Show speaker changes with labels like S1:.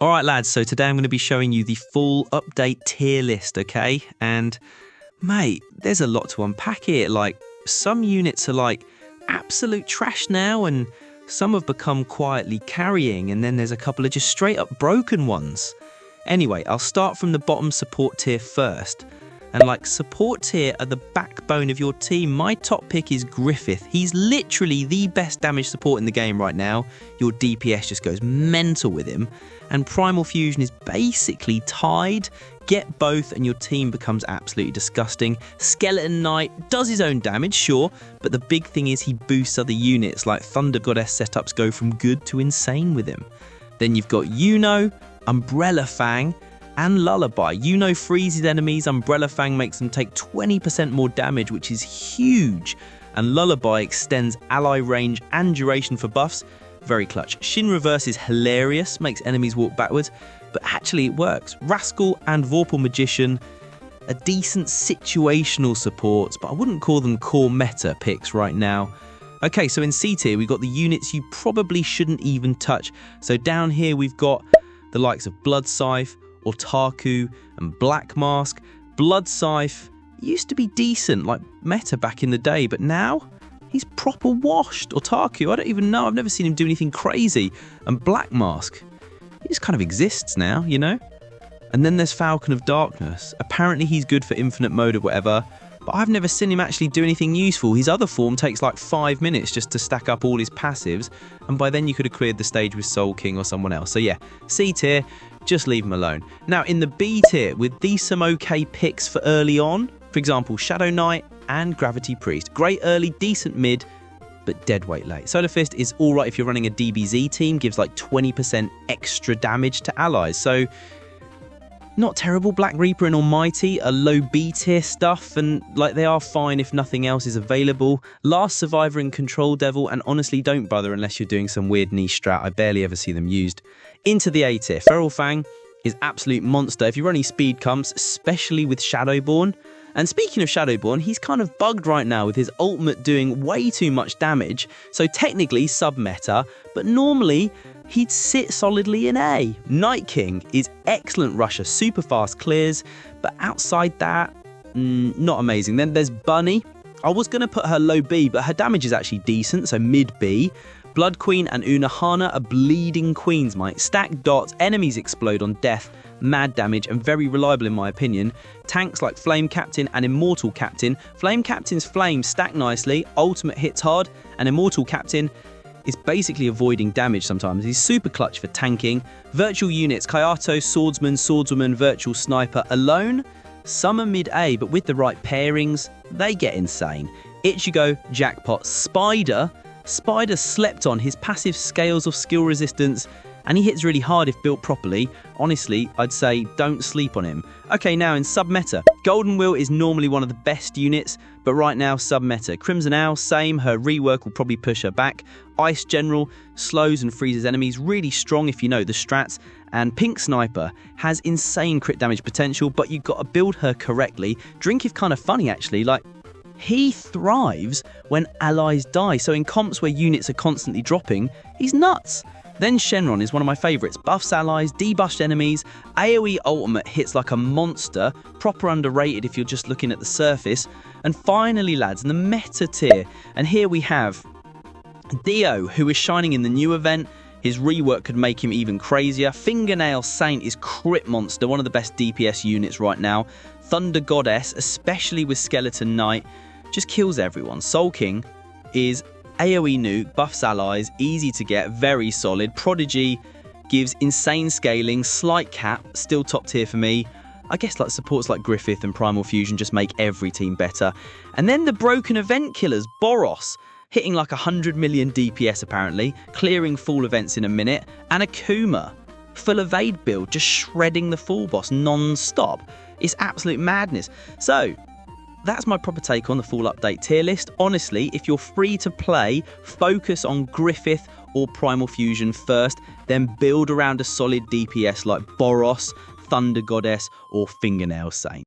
S1: Alright lads, so today I'm going to be showing you the full update tier list, okay? And mate, there's a lot to unpack here. Like, some units are like absolute trash now and some have become quietly carrying, and then there's a couple of just straight up broken ones. Anyway, I'll start from the bottom support tier first. And like, support tier are the backbone of your team. My top pick is Griffith. He's literally the best damage support in the game right now. Your DPS just goes mental with him. And Primal Fusion is basically tied. Get both and your team becomes absolutely disgusting. Skeleton Knight does his own damage, sure, but the big thing is he boosts other units. Like Thunder Goddess setups go from good to insane with him. Then you've got Yuno, Umbrella Fang, and Lullaby. Yuno freezes enemies, Umbrella Fang makes them take 20% more damage, which is huge. And Lullaby extends ally range and duration for buffs. Very clutch. Shin Reverse is hilarious, makes enemies walk backwards, but actually it works. Rascal and Vorpal Magician are decent situational supports, but I wouldn't call them core meta picks right now. Okay, so in C tier, we've got the units you probably shouldn't even touch. So down here, we've got the likes of Blood Scythe, Otaku, and Black Mask. Blood Scythe used to be decent, like meta back in the day, but now he's proper washed. Otaku, I don't even know. I've never seen him do anything crazy. And Black Mask, he just kind of exists now, you know? And then there's Falcon of Darkness. Apparently he's good for infinite mode or whatever, but I've never seen him actually do anything useful. His other form takes like 5 minutes just to stack up all his passives, and by then you could have cleared the stage with Soul King or someone else. So yeah, C tier, just leave him alone. Now in the B tier, with these some okay picks for early on, for example, Shadow Knight and Gravity Priest. Great early, decent mid, but dead weight late. Solar Fist is alright if you're running a DBZ team, gives like 20% extra damage to allies. So not terrible. Black Reaper and Almighty are low B tier stuff, and like they are fine if nothing else is available. Last Survivor and Control Devil, and honestly don't bother unless you're doing some weird niche strat. I barely ever see them used. Into the A tier, Feral Fang is absolute monster if you're running speed comps, especially with Shadowborn. And speaking of Shadowborn, he's kind of bugged right now with his ultimate doing way too much damage, so technically sub-meta, but normally he'd sit solidly in A. Night King is excellent rusher, super fast clears, but outside that, not amazing. Then there's Bunny. I was going to put her low B, but her damage is actually decent, so mid B. Blood Queen and Unahana are bleeding queens, mate. Stack dots, enemies explode on death, mad damage, and very reliable in my opinion. Tanks like Flame Captain and Immortal Captain. Flame Captain's flames stack nicely, ultimate hits hard, and Immortal Captain is basically avoiding damage sometimes. He's super clutch for tanking. Virtual units, Kayato, Swordsman, Swordswoman, Virtual Sniper alone, some are mid-A, but with the right pairings, they get insane. Ichigo, Jackpot, Spider slept on. His passive scales off skill resistance, and he hits really hard if built properly. Honestly, I'd say don't sleep on him. Okay, now in sub-meta, Golden Will is normally one of the best units, but right now sub-meta. Crimson Owl, same, her rework will probably push her back. Ice General slows and freezes enemies, really strong if you know the strats. And Pink Sniper has insane crit damage potential, but you've got to build her correctly. Drink is kind of funny actually, like he thrives when allies die, so in comps where units are constantly dropping, he's nuts. Then Shenron is one of my favourites. Buffs allies, debuffs enemies, AoE ultimate hits like a monster, proper underrated if you're just looking at the surface. And finally lads, in the meta tier, and here we have Dio, who is shining in the new event. His rework could make him even crazier. Fingernail Saint is crit monster, one of the best DPS units right now. Thunder Goddess, especially with Skeleton Knight, just kills everyone. Soul King is AoE nuke, buffs allies, easy to get, very solid. Prodigy gives insane scaling, slight cap, still top tier for me. I guess like supports like Griffith and Primal Fusion just make every team better. And then the broken event killers, Boros, hitting like 100 million DPS apparently, clearing full events in a minute, and Akuma, full evade build, just shredding the full boss non-stop. It's absolute madness. So that's my proper take on the full update tier list. Honestly, if you're free to play, focus on Griffith or Primal Fusion first, then build around a solid DPS like Boros, Thunder Goddess, or Fingernail Saint.